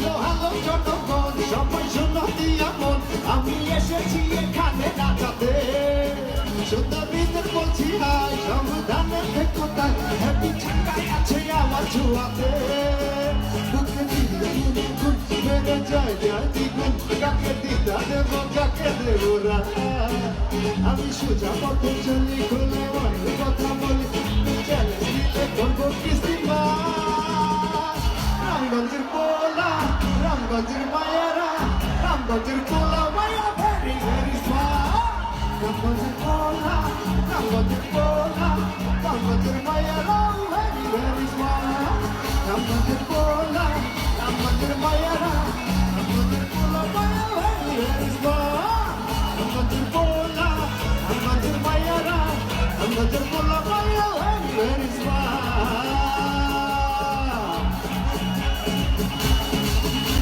Hello hello জনগণ, সবাই শোনো দিয়া মন, আমি এসেছি এখানে নাচাতে। সুন্দরীদের বলছি হাই, সাবধানে থেকো তাই, হ্যাপি ছাকায় আছে আমার ছোঁয়াতে। বুকে দিলে গুনগুন, বেড়ে যায় যায় দ্বিগুণ, কাকে দিদা দেব কাকে দেব রাত। আমি সোজা পথে চলি, খুলে মনের কথা বলি, চ্যালেঞ্জ দিলে করবো কিস্তি মার। রামগঞ্জের পোলা, রামগঞ্জের মায়েরা, রামগঞ্জের পোলা মায়া ভেরি ভেরি স্মার্ট। রামগঞ্জের পোলা, রামগঞ্জের পোলা, রামগঞ্জের মায়েরা ভেরি ভেরি স্মার্ট। রামগঞ্জের পোলা, রামগঞ্জের মায়েরা